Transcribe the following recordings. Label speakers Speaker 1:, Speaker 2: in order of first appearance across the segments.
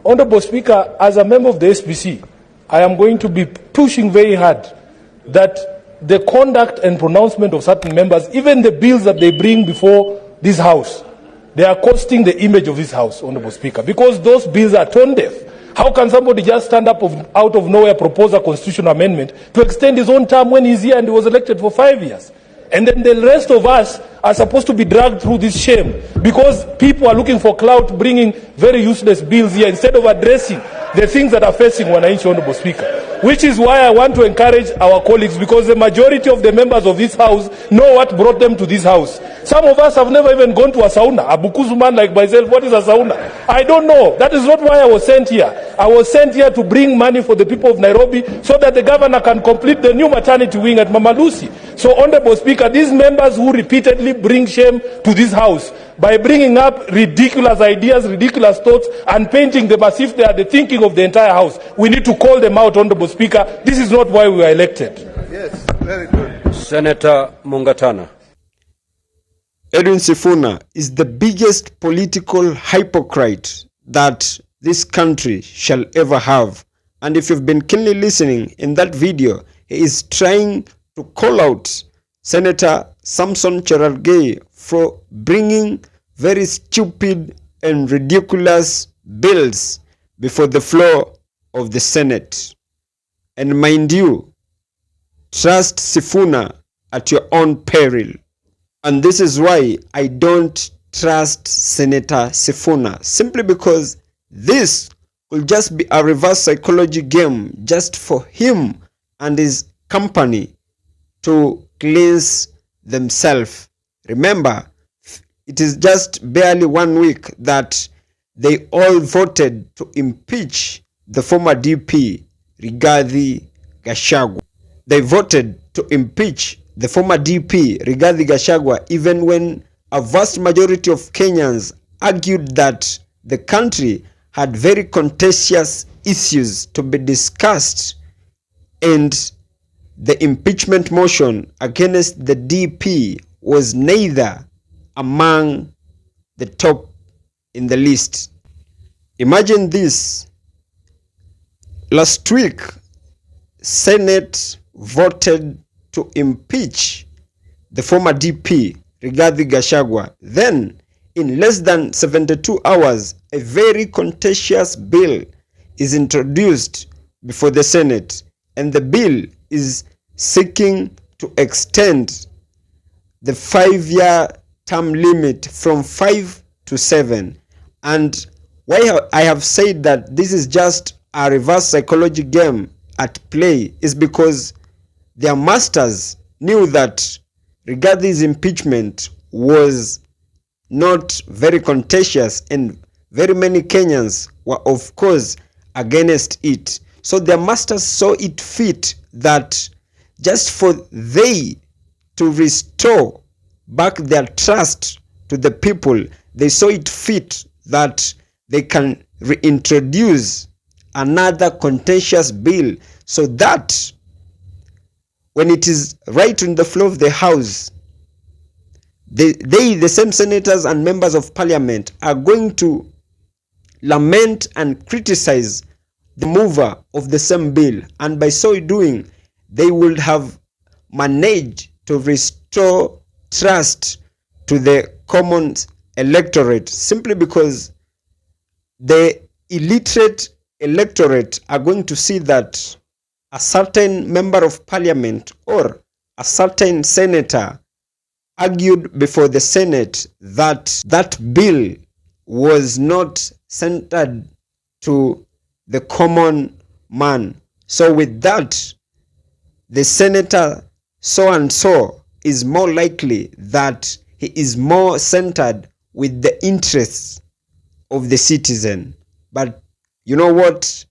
Speaker 1: Honorable Speaker, as a member of the SPC, I am going to be pushing very hard that the conduct and pronouncement of certain members, even the bills that they bring before this House, they are costing the image of this House, Honorable Speaker, because those bills are tone deaf. How can somebody just stand up out of nowhere, propose a constitutional amendment to extend his own term when he's here and he was elected for 5 years? And then the rest of us are supposed to be dragged through this shame because people are looking for clout, bringing very useless bills here instead of addressing the things that are facing Wananchi, Honorable Speaker. Which is why I want to encourage our colleagues, because the majority of the members of this House know what brought them to this House. Some of us have never even gone to a sauna. A Bukuzu man like myself, what is a sauna? I don't know. That is not why I was sent here. I was sent here to bring money for the people of Nairobi so that the governor can complete the new maternity wing at Mama Lucy. So, Honorable Speaker, these members who repeatedly bring shame to this House by bringing up ridiculous ideas, ridiculous thoughts, and painting them as if they are the thinking of the entire House, we need to call them out, Honorable Speaker. This is not why we were elected.
Speaker 2: Yes, very good.
Speaker 3: Senator Mungatana.
Speaker 4: Edwin Sifuna is the biggest political hypocrite that this country shall ever have. And if you've been keenly listening in that video, he is trying to call out Senator Samson Cherargei for bringing very stupid and ridiculous bills before the floor of the Senate. And mind you, trust Sifuna at your own peril. And this is why I don't trust Senator Sifuna, simply because this will just be a reverse psychology game just for him and his company to cleanse themselves. Remember, it is just barely 1 week that they all voted to impeach the former DP, Rigathi Gachagua. They voted to impeach the former DP, Rigathi Gachagua, even when a vast majority of Kenyans argued that the country had very contentious issues to be discussed, and the impeachment motion against the DP was neither among the top in the list. Imagine this. Last week, Senate voted to impeach the former DP, Rigathi Gachagua. Then, in less than 72 hours, a very contentious bill is introduced before the Senate, and the bill is seeking to extend the 5-year term limit from 5 to 7. And why I have said that this is just a reverse psychology game at play is because their masters knew that Rigathi's impeachment was not very contentious, and very many Kenyans were of course against it. So their masters saw it fit that just for they to restore back their trust to the people, they saw it fit that they can reintroduce another contentious bill, so that when it is right on the floor of the House, the same senators and members of parliament are going to lament and criticize the mover of the same bill, and by so doing they would have managed to restore trust to the common electorate, simply because the illiterate electorate are going to see that a certain member of parliament or a certain senator argued before the Senate that that bill was not centered to the common man. So with that, the senator so and so is more likely that he is more centered with the interests of the citizen. But you know what?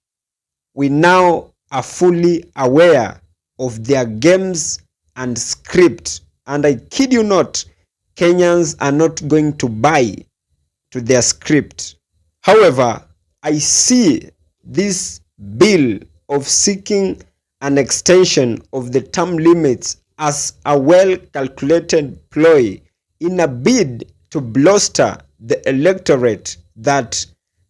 Speaker 4: We now are fully aware of their games and script. And I kid you not, Kenyans are not going to buy to their script. However, I see this bill of seeking an extension of the term limits as a well-calculated ploy in a bid to bluster the electorate that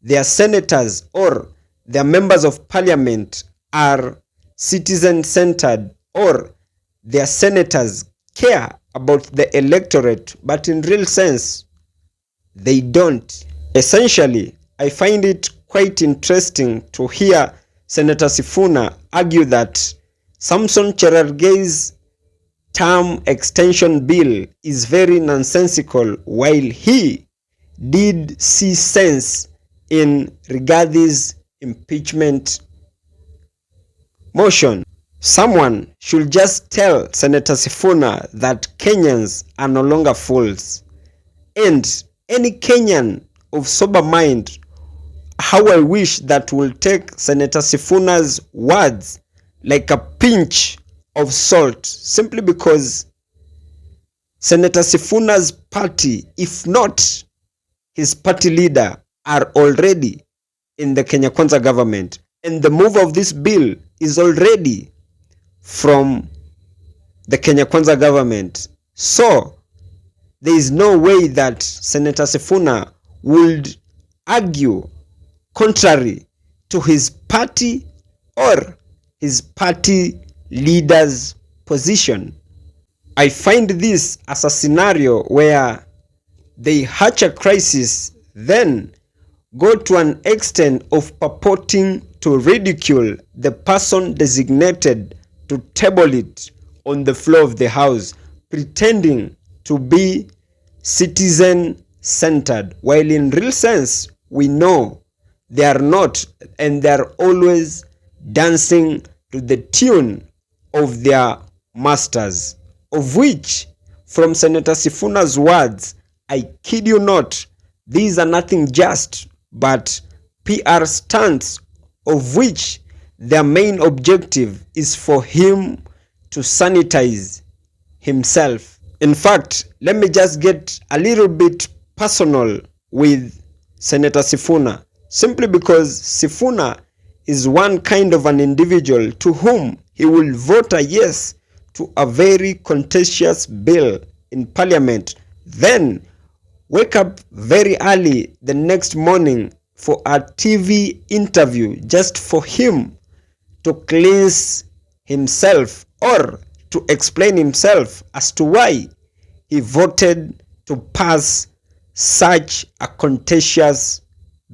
Speaker 4: their senators or their members of parliament are citizen-centered, or their senators care about the electorate, but in real sense, they don't. Essentially, I find it quite interesting to hear Senator Sifuna argue that Samson Cherargei's term extension bill is very nonsensical, while he did see sense in Rigath's impeachment motion. Someone should just tell Senator Sifuna that Kenyans are no longer fools. And any Kenyan of sober mind, how I wish that will take Senator Sifuna's words like a pinch of salt, simply because Senator Sifuna's party, if not his party leader, are already in the Kenya Kwanza government, and the move of this bill is already from the Kenya Kwanza government. So there is no way that Senator Sifuna would argue contrary to his party or his party leader's position. I find this as a scenario where they hatch a crisis, then go to an extent of purporting to ridicule the person designated to table it on the floor of the house, pretending to be citizen-centered, while in real sense, we know they are not, and they are always dancing to the tune of their masters, of which, from Senator Sifuna's words, I kid you not, these are nothing just but PR stunts, of which their main objective is for him to sanitize himself. In fact, let me just get a little bit personal with Senator Sifuna, simply because Sifuna is one kind of an individual to whom he will vote a yes to a very contentious bill in parliament, then wake up very early the next morning for a TV interview just for him to cleanse himself or to explain himself as to why he voted to pass such a contentious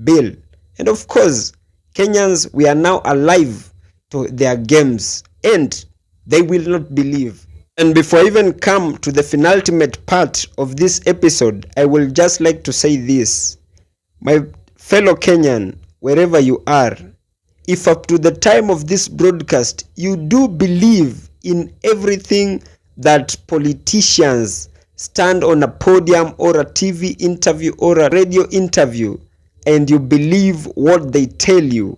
Speaker 4: bill. And of course, Kenyans, we are now alive to their games, and they will not believe. And before I even come to the penultimate part of this episode, I will just like to say this. My fellow Kenyan, wherever you are, if up to the time of this broadcast you do believe in everything that politicians stand on a podium or a TV interview or a radio interview, and you believe what they tell you,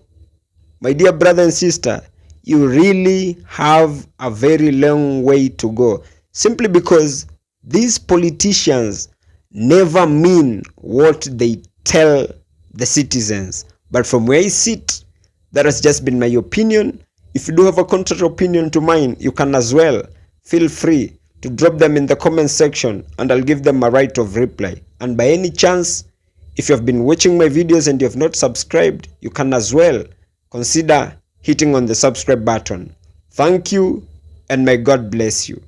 Speaker 4: my dear brother and sister, you really have a very long way to go, simply because these politicians never mean what they tell the citizens. But from where I sit, that has just been my opinion. If you do have a contrary opinion to mine, you can as well feel free to drop them in the comment section, and I'll give them a right of reply. And by any chance, if you have been watching my videos and you have not subscribed, you can as well consider hitting on the subscribe button. Thank you, and may God bless you.